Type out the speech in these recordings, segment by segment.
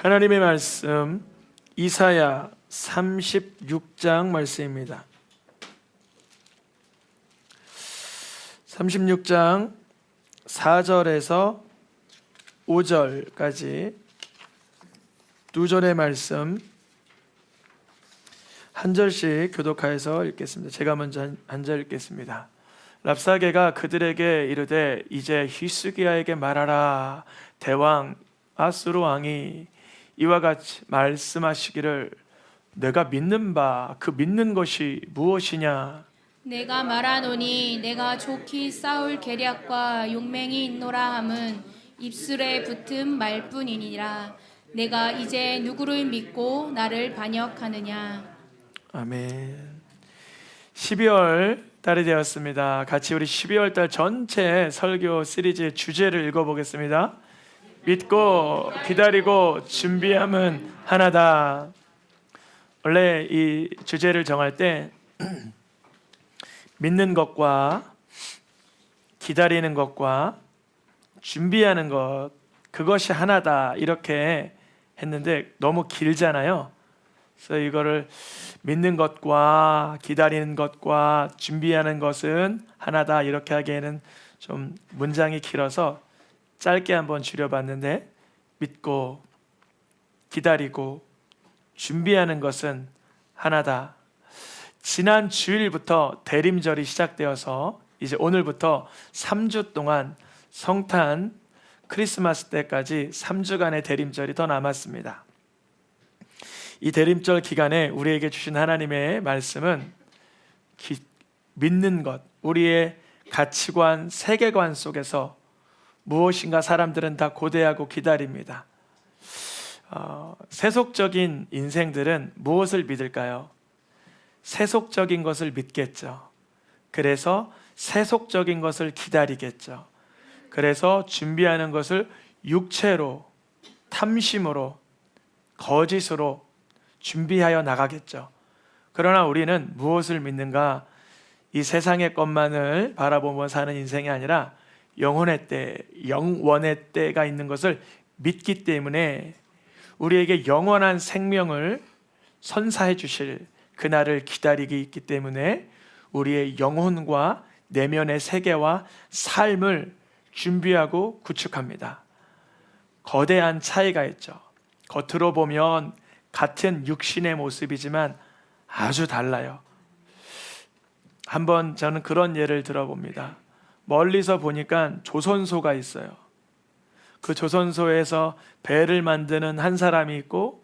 하나님의 말씀 이사야 36장 말씀입니다. 36장 4절에서 5절까지 두 절의 말씀 한 절씩 교독하여서 읽겠습니다. 제가 먼저 한 절 읽겠습니다. 랍사게가 그들에게 이르되 이제 히스기야에게 말하라. 대왕 아수르 왕이 이와 같이 말씀하시기를 내가 믿는 바 그 믿는 것이 무엇이냐. 내가 말하노니 내가 좋게 싸울 계략과 용맹이 있노라 함은 입술에 붙은 말뿐이니라. 내가 이제 누구를 믿고 나를 반역하느냐. 아멘. 12월 달이 되었습니다. 같이 우리 12월 달 전체 설교 시리즈의 주제를 읽어보겠습니다. 믿고 기다리고 준비함은 하나다. 원래 이 주제를 정할 때 믿는 것과 기다리는 것과 준비하는 것, 그것이 하나다 이렇게 했는데 너무 길잖아요. 그래서 이거를 믿는 것과 기다리는 것과 준비하는 것은 하나다 이렇게 하기에는 좀 문장이 길어서 짧게 한번 줄여봤는데, 믿고 기다리고 준비하는 것은 하나다. 지난 주일부터 대림절이 시작되어서 이제 오늘부터 3주 동안 성탄 크리스마스 때까지 3주간의 대림절이 더 남았습니다. 이 대림절 기간에 우리에게 주신 하나님의 말씀은 믿는 것, 우리의 가치관, 세계관 속에서 무엇인가 사람들은 다 고대하고 기다립니다. 세속적인 인생들은 무엇을 믿을까요? 세속적인 것을 믿겠죠. 그래서 세속적인 것을 기다리겠죠. 그래서 준비하는 것을 육체로, 탐심으로, 거짓으로 준비하여 나가겠죠. 그러나 우리는 무엇을 믿는가? 이 세상의 것만을 바라보며 사는 인생이 아니라 영원의 때가 있는 것을 믿기 때문에 우리에게 영원한 생명을 선사해 주실 그날을 기다리기 있기 때문에 우리의 영혼과 내면의 세계와 삶을 준비하고 구축합니다. 거대한 차이가 있죠. 겉으로 보면 같은 육신의 모습이지만 아주 달라요. 한번 저는 그런 예를 들어봅니다. 멀리서 보니까 조선소가 있어요. 그 조선소에서 배를 만드는 한 사람이 있고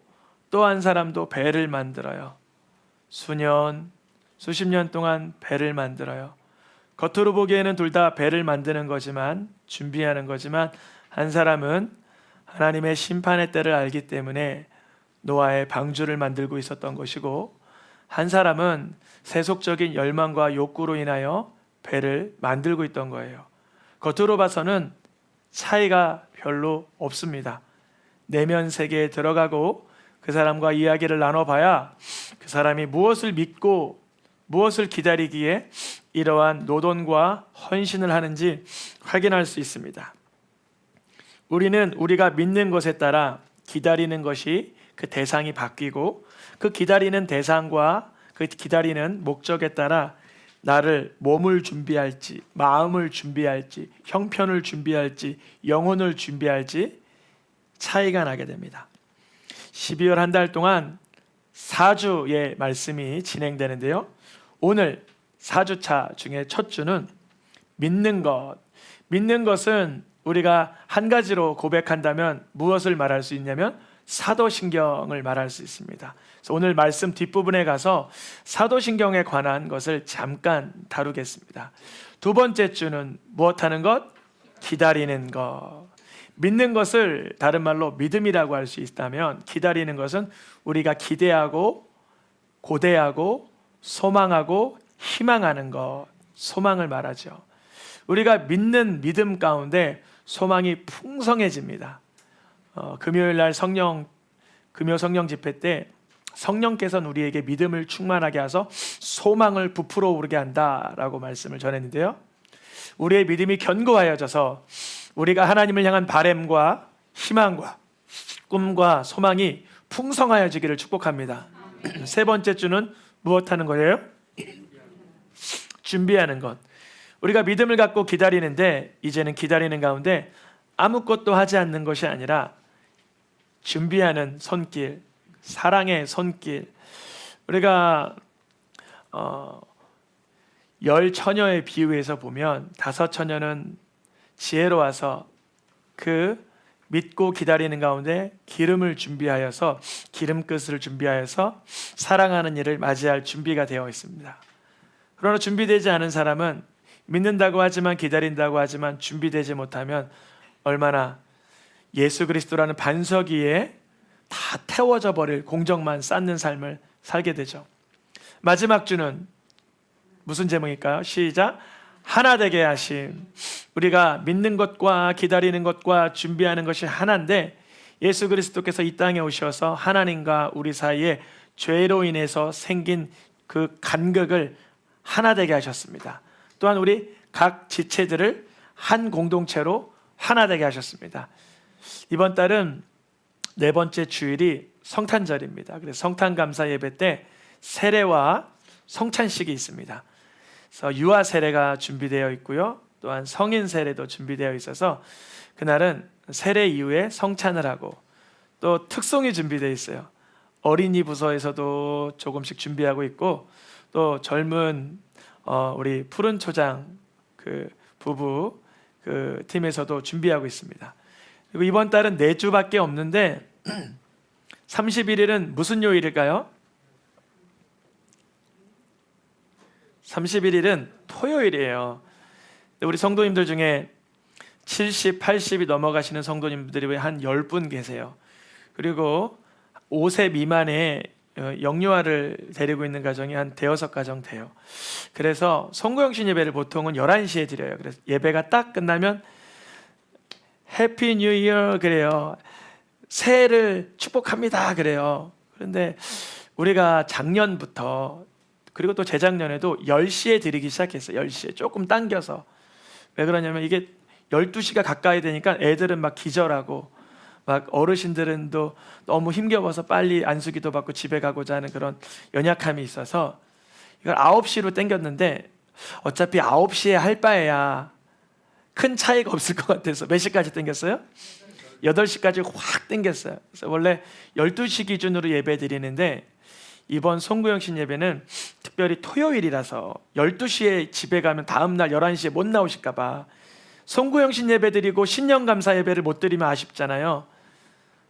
또 한 사람도 배를 만들어요. 수십 년 동안 배를 만들어요. 겉으로 보기에는 둘 다 배를 만드는 거지만, 준비하는 거지만, 한 사람은 하나님의 심판의 때를 알기 때문에 노아의 방주를 만들고 있었던 것이고, 한 사람은 세속적인 열망과 욕구로 인하여 배를 만들고 있던 거예요. 겉으로 봐서는 차이가 별로 없습니다. 내면 세계에 들어가고 그 사람과 이야기를 나눠봐야 그 사람이 무엇을 믿고 무엇을 기다리기에 이러한 노동과 헌신을 하는지 확인할 수 있습니다. 우리는 우리가 믿는 것에 따라 기다리는 것이 그 대상이 바뀌고, 그 기다리는 대상과 그 기다리는 목적에 따라 나를 몸을 준비할지, 마음을 준비할지, 형편을 준비할지, 영혼을 준비할지 차이가 나게 됩니다. 12월 한 달 동안 4주의 말씀이 진행되는데요. 오늘 4주차 중에 첫 주는 믿는 것. 믿는 것은 우리가 한 가지로 고백한다면 무엇을 말할 수 있냐면 사도신경을 말할 수 있습니다. 그래서 오늘 말씀 뒷부분에 가서 사도신경에 관한 것을 잠깐 다루겠습니다. 두 번째 주는 무엇하는 것? 기다리는 것. 믿는 것을 다른 말로 믿음이라고 할 수 있다면, 기다리는 것은 우리가 기대하고 고대하고 소망하고 희망하는 것, 소망을 말하죠. 우리가 믿는 믿음 가운데 소망이 풍성해집니다. 금요일 날 금요 성령 집회 때 성령께서는 우리에게 믿음을 충만하게 하셔서 소망을 부풀어 오르게 한다라고 말씀을 전했는데요. 우리의 믿음이 견고하여져서 우리가 하나님을 향한 바램과 희망과 꿈과 소망이 풍성하여지기를 축복합니다. 세 번째 주는 무엇하는 거예요? 준비하는 것. 우리가 믿음을 갖고 기다리는데 이제는 기다리는 가운데 아무것도 하지 않는 것이 아니라 준비하는 손길, 사랑의 손길. 우리가 10처녀의 비유에서 보면 5처녀는 지혜로워서 그 믿고 기다리는 가운데 기름을 준비하여서 기름끝을 준비하여서 사랑하는 일을 맞이할 준비가 되어 있습니다. 그러나 준비되지 않은 사람은 믿는다고 하지만 기다린다고 하지만 준비되지 못하면 얼마나 예수 그리스도라는 반석 위에 다 태워져 버릴 공적만 쌓는 삶을 살게 되죠. 마지막 주는 무슨 제목일까요? 시작. 하나 되게 하심. 우리가 믿는 것과 기다리는 것과 준비하는 것이 하나인데 예수 그리스도께서 이 땅에 오셔서 하나님과 우리 사이에 죄로 인해서 생긴 그 간극을 하나 되게 하셨습니다. 또한 우리 각 지체들을 한 공동체로 하나 되게 하셨습니다. 이번 달은 네 번째 주일이 성탄절입니다. 그래서 성탄감사 예배 때 세례와 성찬식이 있습니다. 그래서 유아 세례가 준비되어 있고요. 또한 성인 세례도 준비되어 있어서 그날은 세례 이후에 성찬을 하고 또 특송이 준비되어 있어요. 어린이 부서에서도 조금씩 준비하고 있고 또 젊은 우리 푸른 초장 그 부부 그 팀에서도 준비하고 있습니다. 그리고 이번 달은 4주밖에 없는데 31일은 무슨 요일일까요? 31일은 토요일이에요. 우리 성도님들 중에 70, 80이 넘어가시는 성도님들이 한 10분 계세요. 그리고 5세 미만의 영유아를 데리고 있는 가정이 한 5가정 돼요. 그래서 송구영신 예배를 보통은 11시에 드려요. 그래서 예배가 딱 끝나면 해피 뉴 이어 그래요. 새해를 축복합니다 그래요. 그런데 우리가 작년부터 그리고 또 재작년에도 10시에 드리기 시작했어요. 10시에 조금 당겨서. 왜 그러냐면 이게 12시가 가까이 되니까 애들은 막 기절하고 막 어르신들은 또 너무 힘겨워서 빨리 안수기도 받고 집에 가고자 하는 그런 연약함이 있어서 이걸 9시로 당겼는데 어차피 9시에 할 바에야 큰 차이가 없을 것 같아서 몇 시까지 당겼어요? 8시까지 확 당겼어요. 그래서 원래 12시 기준으로 예배 드리는데 이번 송구영신 예배는 특별히 토요일이라서 12시에 집에 가면 다음날 11시에 못 나오실까 봐 송구영신 예배 드리고 신년감사 예배를 못 드리면 아쉽잖아요.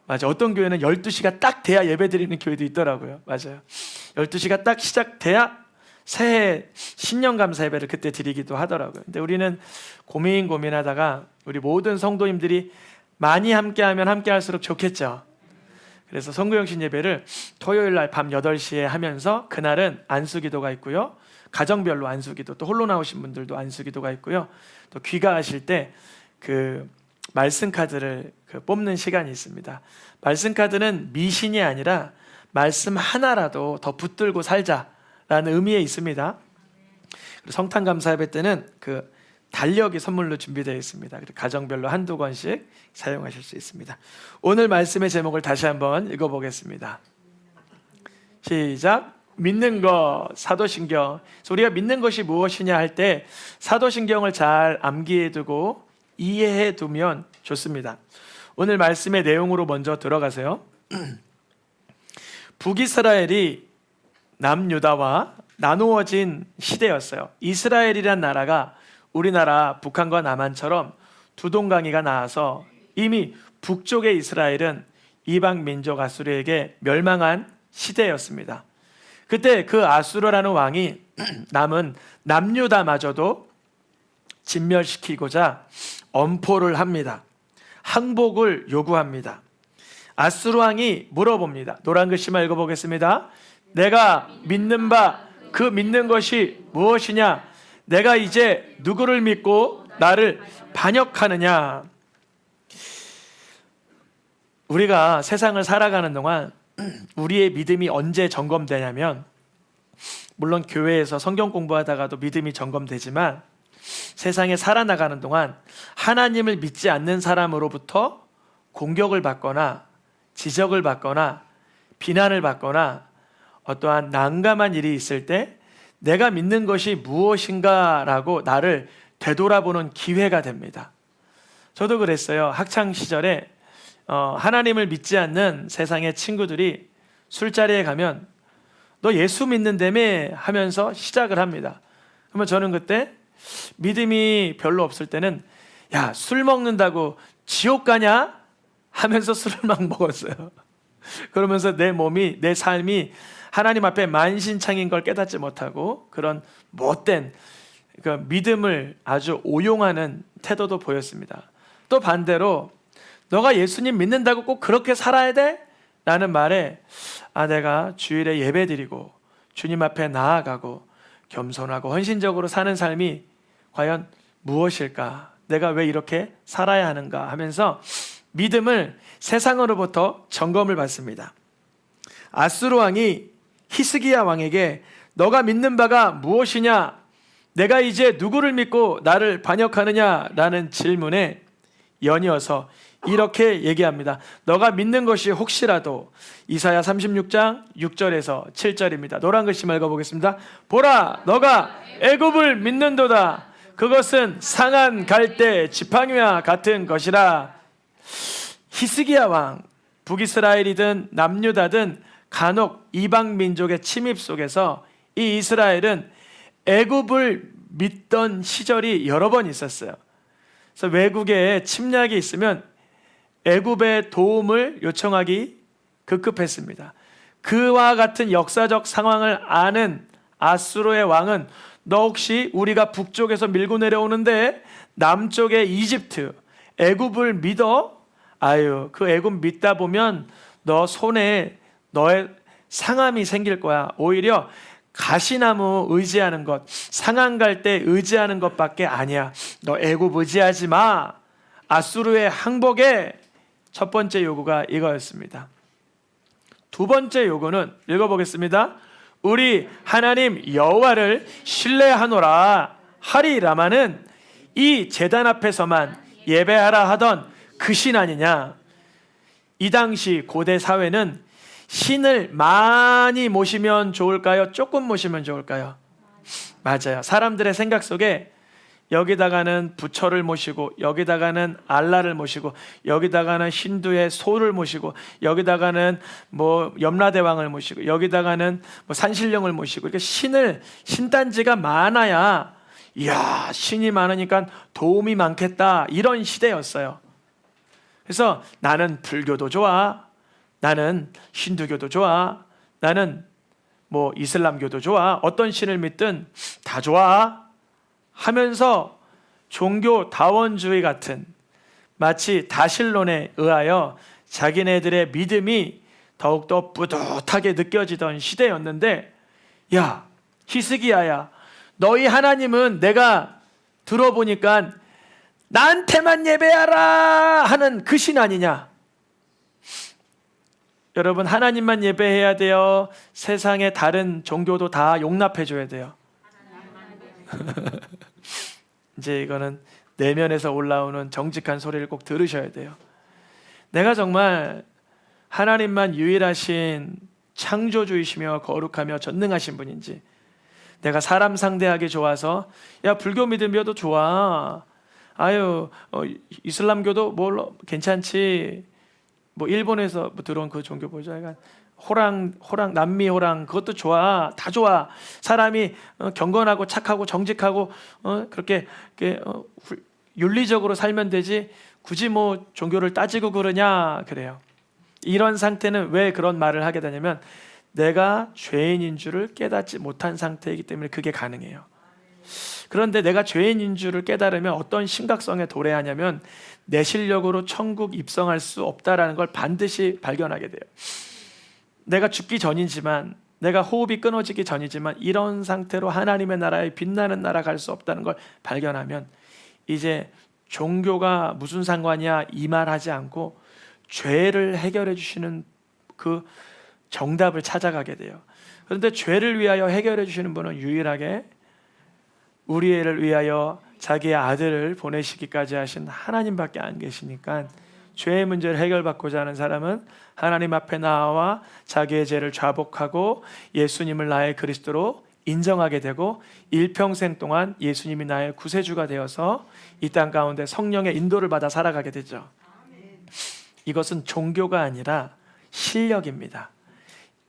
맞아. 어떤 교회는 12시가 딱 돼야 예배 드리는 교회도 있더라고요. 맞아요. 12시가 딱 시작돼야 새해 신년감사 예배를 그때 드리기도 하더라고요. 근데 우리는 고민하다가 우리 모든 성도님들이 많이 함께하면 함께할수록 좋겠죠. 그래서 송구영신 예배를 토요일 날 밤 8시에 하면서 그날은 안수기도가 있고요. 가정별로 안수기도, 또 홀로 나오신 분들도 안수기도가 있고요. 또 귀가하실 때 그 말씀 카드를 뽑는 시간이 있습니다. 말씀 카드는 미신이 아니라 말씀 하나라도 더 붙들고 살자라는 의미에 있습니다. 그리고 성탄 감사 예배 때는 그 달력이 선물로 준비되어 있습니다. 가정별로 한두 권씩 사용하실 수 있습니다. 오늘 말씀의 제목을 다시 한번 읽어보겠습니다. 시작. 믿는 것, 사도신경. 그래서 우리가 믿는 것이 무엇이냐 할 때 사도신경을 잘 암기해 두고 이해해 두면 좋습니다. 오늘 말씀의 내용으로 먼저 들어가세요. 북이스라엘이 남유다와 나누어진 시대였어요. 이스라엘이란 나라가 우리나라 북한과 남한처럼 두 동강이가 나와서 이미 북쪽의 이스라엘은 이방 민족 아수르에게 멸망한 시대였습니다. 그때 그 아수르라는 왕이 남은 남유다마저도 진멸시키고자 엄포를 합니다. 항복을 요구합니다. 아수르 왕이 물어봅니다. 노란 글씨만 읽어보겠습니다. 내가 믿는 바 그 믿는 것이 무엇이냐? 내가 이제 누구를 믿고 나를 반역하느냐? 우리가 세상을 살아가는 동안 우리의 믿음이 언제 점검되냐면, 물론 교회에서 성경 공부하다가도 믿음이 점검되지만 세상에 살아나가는 동안 하나님을 믿지 않는 사람으로부터 공격을 받거나 지적을 받거나 비난을 받거나 어떠한 난감한 일이 있을 때 내가 믿는 것이 무엇인가라고 나를 되돌아보는 기회가 됩니다. 저도 그랬어요. 학창 시절에 하나님을 믿지 않는 세상의 친구들이 술자리에 가면 너 예수 믿는다며 하면서 시작을 합니다. 그러면 저는 그때 믿음이 별로 없을 때는 야, 술 먹는다고 지옥 가냐? 하면서 술을 막 먹었어요. 그러면서 내 몸이, 내 삶이 하나님 앞에 만신창인 걸 깨닫지 못하고 그런 못된 그 믿음을 아주 오용하는 태도도 보였습니다. 또 반대로 너가 예수님 믿는다고 꼭 그렇게 살아야 돼? 라는 말에 내가 주일에 예배드리고 주님 앞에 나아가고 겸손하고 헌신적으로 사는 삶이 과연 무엇일까? 내가 왜 이렇게 살아야 하는가? 하면서 믿음을 세상으로부터 점검을 받습니다. 아수르 왕이 히스기야 왕에게 너가 믿는 바가 무엇이냐? 내가 이제 누구를 믿고 나를 반역하느냐? 라는 질문에 연이어서 이렇게 얘기합니다. 너가 믿는 것이 혹시라도 이사야 36장 6절에서 7절입니다. 노란 글씨 읽어보겠습니다. 보라, 너가 애굽을 믿는도다. 그것은 상한 갈대 지팡이와 같은 것이라. 히스기야 왕, 북이스라엘이든 남유다든 간혹 이방 민족의 침입 속에서 이 이스라엘은 애굽을 믿던 시절이 여러 번 있었어요. 그래서 외국에 침략이 있으면 애굽의 도움을 요청하기 급급했습니다. 그와 같은 역사적 상황을 아는 아수르의 왕은 너 혹시 우리가 북쪽에서 밀고 내려오는데 남쪽의 이집트, 애굽을 믿어? 아유, 그 애굽 믿다 보면 너 손에 너의 상함이 생길 거야. 오히려 가시나무 의지하는 것, 상한 갈 때 의지하는 것밖에 아니야. 너 애굽 의지하지 마. 아수르의 항복의 첫 번째 요구가 이거였습니다. 두 번째 요구는 읽어보겠습니다. 우리 하나님 여호와를 신뢰하노라 하리라마는 이 제단 앞에서만 예배하라 하던 그 신 아니냐. 이 당시 고대 사회는 신을 많이 모시면 좋을까요? 조금 모시면 좋을까요? 맞아요. 사람들의 생각 속에 여기다가는 부처를 모시고 여기다가는 알라를 모시고 여기다가는 힌두의 소를 모시고 여기다가는 뭐 염라대왕을 모시고 여기다가는 뭐 산신령을 모시고 이렇게 신단지가 많아야 이야, 신이 많으니까 도움이 많겠다, 이런 시대였어요. 그래서 나는 불교도 좋아, 나는 힌두교도 좋아, 나는 뭐 이슬람교도 좋아, 어떤 신을 믿든 다 좋아 하면서 종교 다원주의 같은, 마치 다신론에 의하여 자기네들의 믿음이 더욱더 뿌듯하게 느껴지던 시대였는데, 야, 히스기야야, 너희 하나님은 내가 들어보니까 나한테만 예배하라 하는 그 신 아니냐? 여러분, 하나님만 예배해야 돼요? 세상의 다른 종교도 다 용납해 줘야 돼요? 이제 이거는 내면에서 올라오는 정직한 소리를 꼭 들으셔야 돼요. 내가 정말 하나님만 유일하신 창조주이시며 거룩하며 전능하신 분인지, 내가 사람 상대하기 좋아서 야, 불교 믿음이어도 좋아, 아유 이슬람교도 뭐 괜찮지, 뭐 일본에서 뭐 들어온 그 종교 보자, 약간 호랑 남미 호랑 그것도 좋아, 다 좋아. 사람이 경건하고 착하고 정직하고 그렇게 윤리적으로 살면 되지 굳이 뭐 종교를 따지고 그러냐, 그래요. 이런 상태는 왜 그런 말을 하게 되냐면 내가 죄인인 줄을 깨닫지 못한 상태이기 때문에 그게 가능해요. 그런데 내가 죄인인 줄을 깨달으면 어떤 심각성에 도래하냐면 내 실력으로 천국 입성할 수 없다라는 걸 반드시 발견하게 돼요. 내가 죽기 전이지만, 내가 호흡이 끊어지기 전이지만 이런 상태로 하나님의 나라에 빛나는 나라 갈 수 없다는 걸 발견하면 이제 종교가 무슨 상관이야 이 말하지 않고 죄를 해결해 주시는 그 정답을 찾아가게 돼요. 그런데 죄를 위하여 해결해 주시는 분은 유일하게 우리 애를 위하여 자기의 아들을 보내시기까지 하신 하나님밖에 안 계시니까 죄의 문제를 해결받고자 하는 사람은 하나님 앞에 나와 자기의 죄를 자복하고 예수님을 나의 그리스도로 인정하게 되고 일평생 동안 예수님이 나의 구세주가 되어서 이 땅 가운데 성령의 인도를 받아 살아가게 되죠. 이것은 종교가 아니라 실력입니다.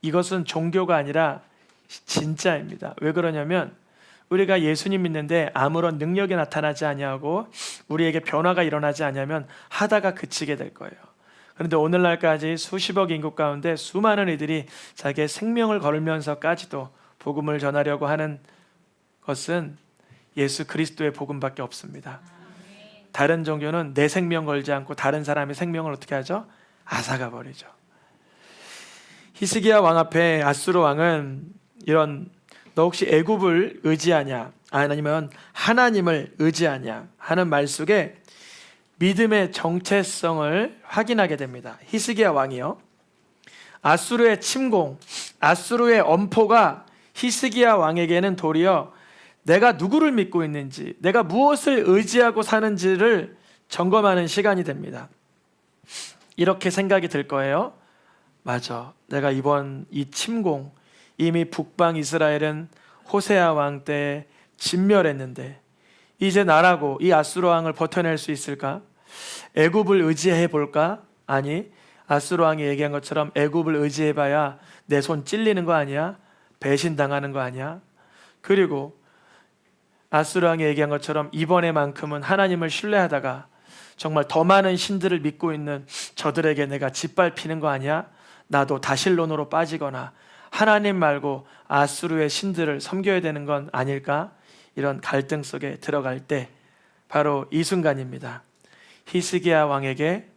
이것은 종교가 아니라 진짜입니다. 왜 그러냐면 우리가 예수님 믿는데 아무런 능력이 나타나지 아니하고 우리에게 변화가 일어나지 않으면 하다가 그치게 될 거예요. 그런데 오늘날까지 수십억 인구 가운데 수많은 이들이 자기의 생명을 걸면서까지도 복음을 전하려고 하는 것은 예수 그리스도의 복음밖에 없습니다. 다른 종교는 내 생명 걸지 않고 다른 사람의 생명을 어떻게 하죠? 앗아가 버리죠. 히스기야 왕 앞에 아수르 왕은 이런 너 혹시 애굽을 의지하냐 아니면 하나님을 의지하냐 하는 말 속에 믿음의 정체성을 확인하게 됩니다. 히스기야 왕이요, 아수르의 침공, 아수르의 엄포가 히스기야 왕에게는 도리어 내가 누구를 믿고 있는지, 내가 무엇을 의지하고 사는지를 점검하는 시간이 됩니다. 이렇게 생각이 들 거예요. 맞아, 내가 이번 이 침공, 이미 북방 이스라엘은 호세아 왕 때 진멸했는데 이제 나라고 이 아수르 왕을 버텨낼 수 있을까? 애굽을 의지해 볼까? 아니, 아수르 왕이 얘기한 것처럼 애굽을 의지해봐야 내 손 찔리는 거 아니야? 배신당하는 거 아니야? 그리고 아수르 왕이 얘기한 것처럼 이번에만큼은 하나님을 신뢰하다가 정말 더 많은 신들을 믿고 있는 저들에게 내가 짓밟히는 거 아니야? 나도 다실론으로 빠지거나 하나님 말고 아수르의 신들을 섬겨야 되는 건 아닐까? 이런 갈등 속에 들어갈 때 바로 이 순간입니다. 히스기야 왕에게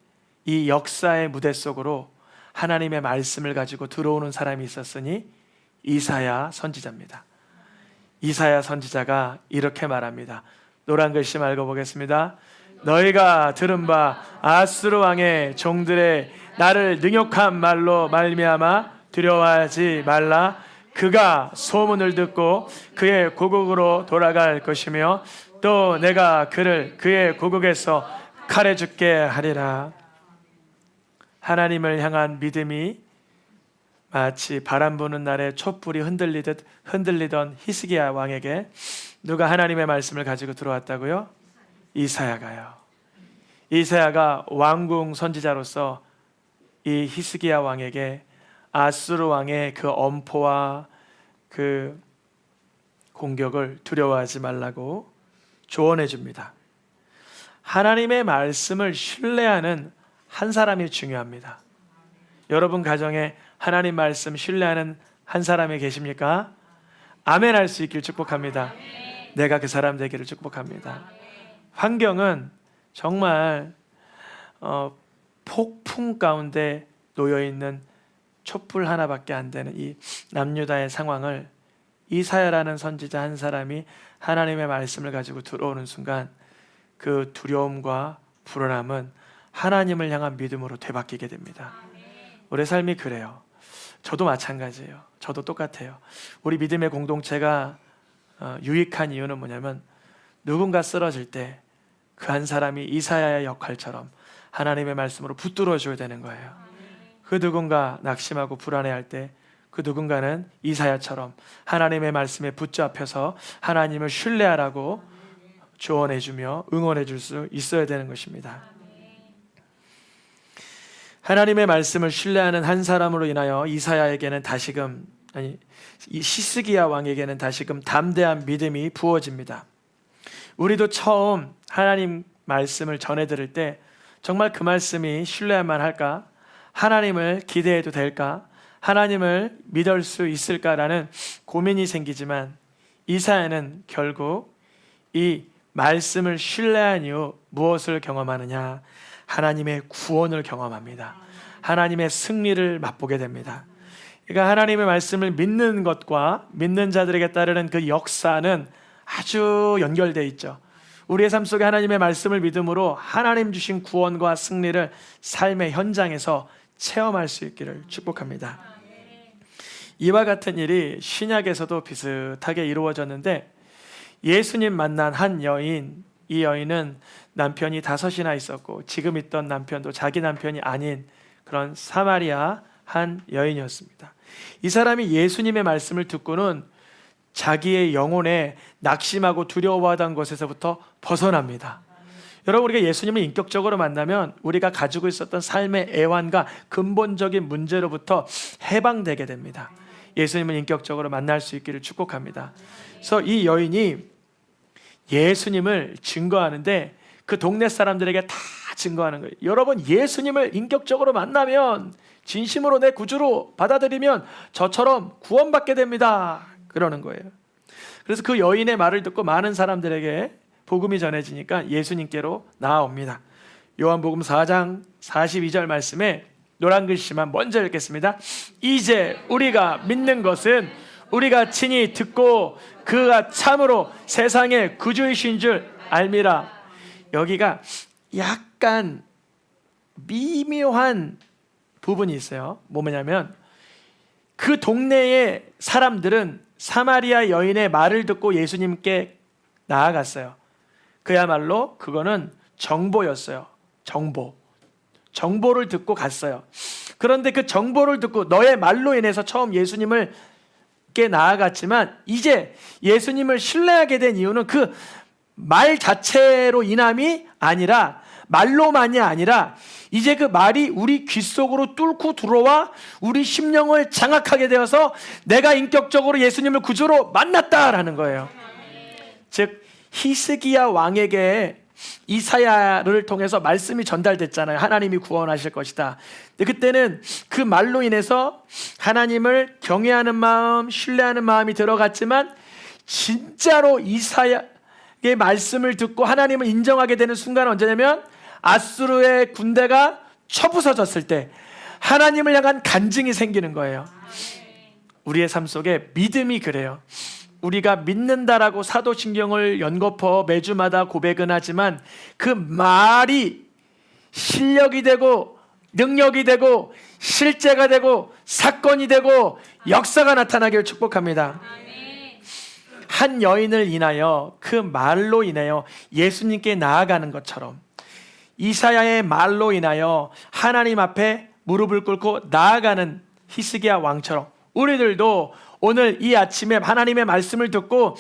이 역사의 무대 속으로 하나님의 말씀을 가지고 들어오는 사람이 있었으니 이사야 선지자입니다. 이사야 선지자가 이렇게 말합니다. 노란 글씨 읽어보겠습니다. 너희가 들은 바 아수르 왕의 종들의 나를 능욕한 말로 말미암아 두려워하지 말라. 그가 소문을 듣고 그의 고국으로 돌아갈 것이며 또 내가 그를 그의 고국에서 칼에 죽게 하리라. 하나님을 향한 믿음이 마치 바람 부는 날에 촛불이 흔들리듯 흔들리던 히스기야 왕에게 누가 하나님의 말씀을 가지고 들어왔다고요? 이사야가요. 이사야가 왕궁 선지자로서 이 히스기야 왕에게 아수르 왕의 그 엄포와 그 공격을 두려워하지 말라고 조언해 줍니다. 하나님의 말씀을 신뢰하는 한 사람이 중요합니다. 여러분 가정에 하나님 말씀 신뢰하는 한 사람이 계십니까? 아멘 할 수 있길 축복합니다. 내가 그 사람 되기를 축복합니다. 환경은 정말 폭풍 가운데 놓여있는 촛불 하나밖에 안 되는 이 남유다의 상황을 이사야라는 선지자 한 사람이 하나님의 말씀을 가지고 들어오는 순간 그 두려움과 불안함은 하나님을 향한 믿음으로 되바뀌게 됩니다. 우리 삶이 그래요. 저도 마찬가지예요. 저도 똑같아요. 우리 믿음의 공동체가 유익한 이유는 뭐냐면 누군가 쓰러질 때 그 한 사람이 이사야의 역할처럼 하나님의 말씀으로 붙들어 줘야 되는 거예요. 그 누군가 낙심하고 불안해할 때 그 누군가는 이사야처럼 하나님의 말씀에 붙잡혀서 하나님을 신뢰하라고 조언해주며 응원해줄 수 있어야 되는 것입니다. 하나님의 말씀을 신뢰하는 한 사람으로 인하여 이사야에게는 다시금 이 히스기야 왕에게는 다시금 담대한 믿음이 부어집니다. 우리도 처음 하나님 말씀을 전해 들을 때 정말 그 말씀이 신뢰할 만할까? 하나님을 기대해도 될까? 하나님을 믿을 수 있을까라는 고민이 생기지만 이사야는 결국 이 말씀을 신뢰한 이후 무엇을 경험하느냐? 하나님의 구원을 경험합니다. 하나님의 승리를 맛보게 됩니다. 그러니까 하나님의 말씀을 믿는 것과 믿는 자들에게 따르는 그 역사는 아주 연결되어 있죠. 우리의 삶 속에 하나님의 말씀을 믿음으로 하나님 주신 구원과 승리를 삶의 현장에서 체험할 수 있기를 축복합니다. 이와 같은 일이 신약에서도 비슷하게 이루어졌는데 예수님 만난 한 여인, 이 여인은 남편이 5이나 있었고 지금 있던 남편도 자기 남편이 아닌 그런 사마리아 한 여인이었습니다. 이 사람이 예수님의 말씀을 듣고는 자기의 영혼에 낙심하고 두려워하던 것에서부터 벗어납니다. 여러분, 우리가 예수님을 인격적으로 만나면 우리가 가지고 있었던 삶의 애환과 근본적인 문제로부터 해방되게 됩니다. 예수님을 인격적으로 만날 수 있기를 축복합니다. 그래서 이 여인이 예수님을 증거하는데 그 동네 사람들에게 다 증거하는 거예요. 여러분, 예수님을 인격적으로 만나면, 진심으로 내 구주로 받아들이면 저처럼 구원받게 됩니다. 그러는 거예요. 그래서 그 여인의 말을 듣고 많은 사람들에게 복음이 전해지니까 예수님께로 나아옵니다. 요한복음 4장 42절 말씀에 노란 글씨만 먼저 읽겠습니다. 이제 우리가 믿는 것은 우리가 친히 듣고 그가 참으로 세상의 구주이신 줄 알미라. 여기가 약간 미묘한 부분이 있어요. 뭐냐면 그 동네의 사람들은 사마리아 여인의 말을 듣고 예수님께 나아갔어요. 그야말로 그거는 정보였어요. 정보를 듣고 갔어요. 그런데 그 정보를 듣고 너의 말로 인해서 처음 예수님께 나아갔지만 이제 예수님을 신뢰하게 된 이유는 그 말 자체로 인함이 아니라, 말로만이 아니라 이제 그 말이 우리 귀 속으로 뚫고 들어와 우리 심령을 장악하게 되어서 내가 인격적으로 예수님을 구주로 만났다라는 거예요. 즉 히스기야 왕에게 이사야를 통해서 말씀이 전달됐잖아요. 하나님이 구원하실 것이다. 근데 그때는 그 말로 인해서 하나님을 경외하는 마음, 신뢰하는 마음이 들어갔지만 진짜로 이사야의 말씀을 듣고 하나님을 인정하게 되는 순간은 언제냐면 아수르의 군대가 쳐부서졌을 때 하나님을 향한 간증이 생기는 거예요. 우리의 삶 속에 믿음이 그래요. 우리가 믿는다라고 사도신경을 연거푸어 매주마다 고백은 하지만 그 말이 실력이 되고 능력이 되고 실제가 되고 사건이 되고 역사가 나타나기를 축복합니다. 한 여인을 인하여 그 말로 인하여 예수님께 나아가는 것처럼 이사야의 말로 인하여 하나님 앞에 무릎을 꿇고 나아가는 히스기야 왕처럼 우리들도 오늘 이 아침에 하나님의 말씀을 듣고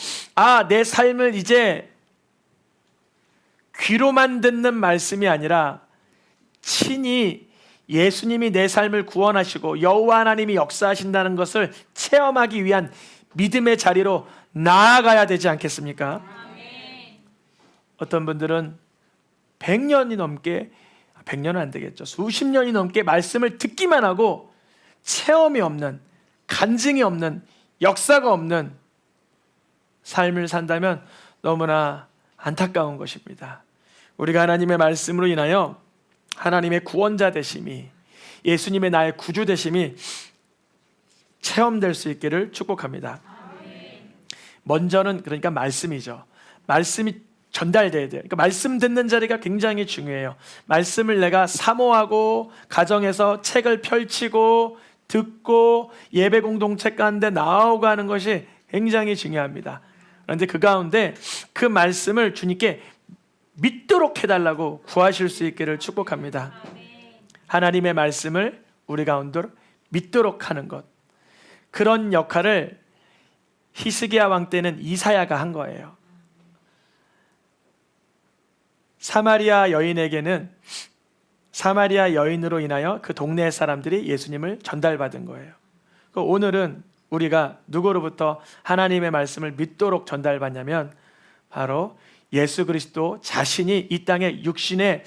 내 삶을 이제 귀로만 듣는 말씀이 아니라 친히 예수님이 내 삶을 구원하시고 여호와 하나님이 역사하신다는 것을 체험하기 위한 믿음의 자리로 나아가야 되지 않겠습니까? 어떤 분들은 100년이 넘게, 100년은 안 되겠죠, 수십 년이 넘게 말씀을 듣기만 하고 체험이 없는, 간증이 없는, 역사가 없는 삶을 산다면 너무나 안타까운 것입니다. 우리가 하나님의 말씀으로 인하여 하나님의 구원자 되심이, 예수님의 나의 구주 되심이 체험될 수 있기를 축복합니다. 먼저는 그러니까 말씀이죠. 말씀이 전달돼야 돼요. 그러니까 말씀 듣는 자리가 굉장히 중요해요. 말씀을 내가 사모하고 가정에서 책을 펼치고 듣고 예배 공동체 가운데 나오고 하는 것이 굉장히 중요합니다. 그런데 그 가운데 그 말씀을 주님께 믿도록 해달라고 구하실 수 있기를 축복합니다. 하나님의 말씀을 우리 가운데로 믿도록 하는 것, 그런 역할을 히스기야 왕 때는 이사야가 한 거예요. 사마리아 여인에게는 사마리아 여인으로 인하여 그 동네 사람들이 예수님을 전달받은 거예요. 오늘은 우리가 누구로부터 하나님의 말씀을 믿도록 전달받냐면 바로 예수 그리스도 자신이 이 땅에 육신의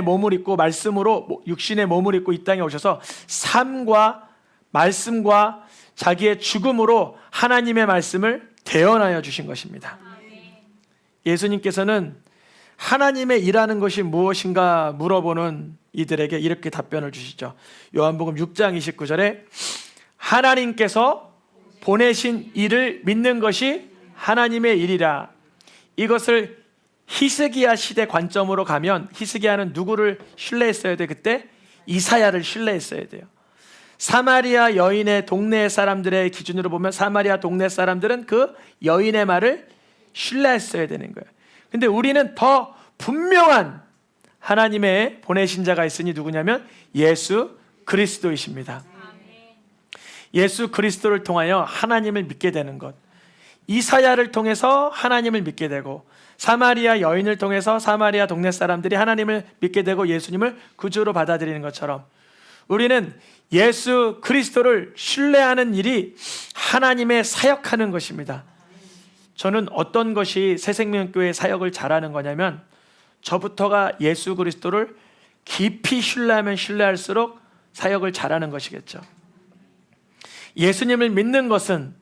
몸을 입고 말씀으로 육신의 몸을 입고 이 땅에 오셔서 삶과 말씀과 자기의 죽음으로 하나님의 말씀을 대언하여 주신 것입니다. 예수님께서는 하나님의 일하는 것이 무엇인가 물어보는 이들에게 이렇게 답변을 주시죠. 요한복음 6장 29절에 하나님께서 보내신 일을 믿는 것이 하나님의 일이라. 이것을 히스기야 시대 관점으로 가면 히스기야는 누구를 신뢰했어야 돼? 그때 이사야를 신뢰했어야 돼요. 사마리아 여인의 동네 사람들의 기준으로 보면 사마리아 동네 사람들은 그 여인의 말을 신뢰했어야 되는 거예요. 근데 우리는 더 분명한 하나님의 보내신 자가 있으니 누구냐면 예수 그리스도이십니다. 예수 그리스도를 통하여 하나님을 믿게 되는 것, 이사야를 통해서 하나님을 믿게 되고 사마리아 여인을 통해서 사마리아 동네 사람들이 하나님을 믿게 되고 예수님을 구주로 받아들이는 것처럼 우리는 예수 그리스도를 신뢰하는 일이 하나님의 사역하는 것입니다. 저는 어떤 것이 새생명교회 사역을 잘하는 거냐면 저부터가 예수 그리스도를 깊이 신뢰하면 신뢰할수록 사역을 잘하는 것이겠죠. 예수님을 믿는 것은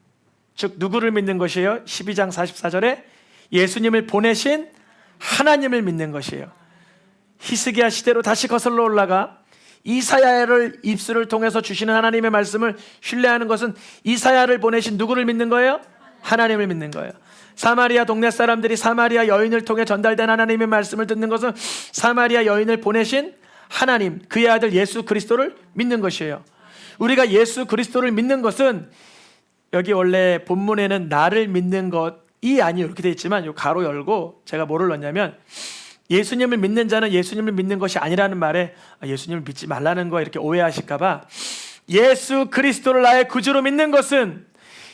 즉 누구를 믿는 것이에요? 12장 44절에 예수님을 보내신 하나님을 믿는 것이에요. 히스기야 시대로 다시 거슬러 올라가 이사야를 입술을 통해서 주시는 하나님의 말씀을 신뢰하는 것은 이사야를 보내신 누구를 믿는 거예요? 하나님을 믿는 거예요. 사마리아 동네 사람들이 사마리아 여인을 통해 전달된 하나님의 말씀을 듣는 것은 사마리아 여인을 보내신 하나님, 그의 아들 예수 그리스도를 믿는 것이에요. 우리가 예수 그리스도를 믿는 것은 여기 원래 본문에는 나를 믿는 것이 아니요 이렇게 되어 있지만 요 가로 열고 제가 뭐를 넣냐면 예수님을 믿는 자는 예수님을 믿는 것이 아니라는 말에 예수님을 믿지 말라는 거 이렇게 오해하실까 봐 예수 그리스도를 나의 구주로 믿는 것은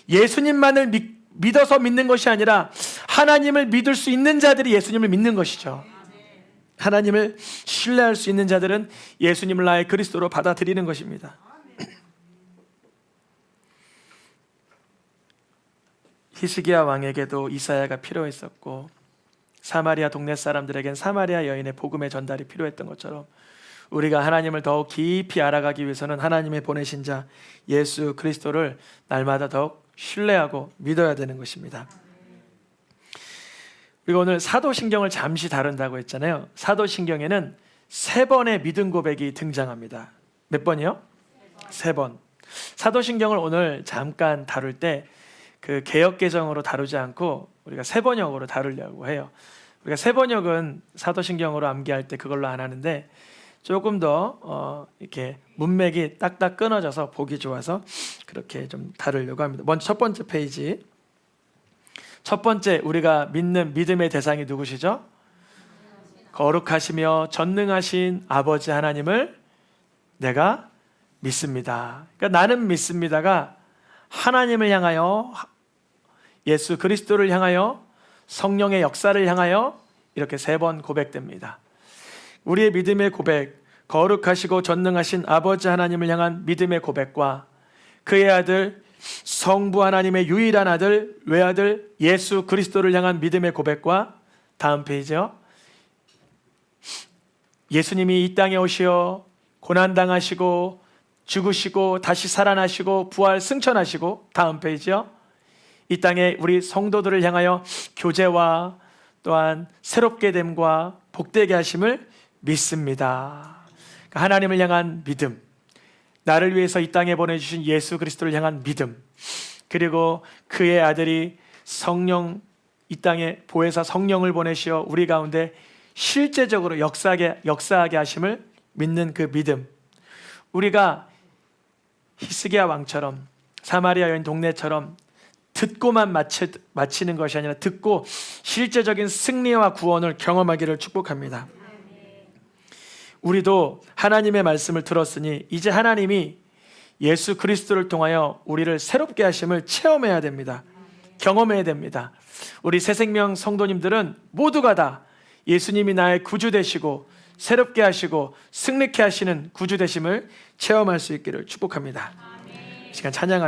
예수님만을 믿어서 믿는 것이 아니라 하나님을 믿을 수 있는 자들이 예수님을 믿는 것이죠. 하나님을 신뢰할 수 있는 자들은 예수님을 나의 그리스도로 받아들이는 것입니다. 히스기야 왕에게도 이사야가 필요했었고 사마리아 동네 사람들에겐 사마리아 여인의 복음의 전달이 필요했던 것처럼 우리가 하나님을 더욱 깊이 알아가기 위해서는 하나님의 보내신 자 예수 그리스도를 날마다 더욱 신뢰하고 믿어야 되는 것입니다. 우리가 오늘 사도신경을 잠시 다룬다고 했잖아요. 사도신경에는 3번의 믿음 고백이 등장합니다. 몇 번이요? 3번. 사도신경을 오늘 잠깐 다룰 때 그 개역개정으로 다루지 않고 우리가 세번역으로 다루려고 해요. 우리가 세번역은 사도신경으로 암기할 때 그걸로 안 하는데 조금 더 이렇게 문맥이 딱딱 끊어져서 보기 좋아서 그렇게 좀 다루려고 합니다. 먼저 첫 번째 페이지. 첫 번째 우리가 믿는 믿음의 대상이 누구시죠? 거룩하시며 전능하신 아버지 하나님을 내가 믿습니다. 그러니까 나는 믿습니다가 하나님을 향하여 예수 그리스도를 향하여 성령의 역사를 향하여 이렇게 3번 고백됩니다. 우리의 믿음의 고백, 거룩하시고 전능하신 아버지 하나님을 향한 믿음의 고백과 그의 아들 성부 하나님의 유일한 아들 외아들 예수 그리스도를 향한 믿음의 고백과 다음 페이지요. 예수님이 이 땅에 오시어 고난당하시고 죽으시고 다시 살아나시고 부활 승천하시고 다음 페이지요. 이 땅에 우리 성도들을 향하여 교제와 또한 새롭게 됨과 복되게 하심을 믿습니다. 그러니까 하나님을 향한 믿음, 나를 위해서 이 땅에 보내주신 예수 그리스도를 향한 믿음, 그리고 그의 아들이 성령 이 땅에 보혜사 성령을 보내시어 우리 가운데 실제적으로 역사하게 하심을 믿는 그 믿음. 우리가 히스기야 왕처럼 사마리아 여인 동네처럼 듣고만 마치는 것이 아니라 듣고 실제적인 승리와 구원을 경험하기를 축복합니다. 우리도 하나님의 말씀을 들었으니 이제 하나님이 예수 그리스도를 통하여 우리를 새롭게 하심을 체험해야 됩니다. 경험해야 됩니다. 우리 새생명 성도님들은 모두가 다 예수님이 나의 구주 되시고 새롭게 하시고 승리케 하시는 구주 되심을 체험할 수 있기를 축복합니다. 시간 찬양하며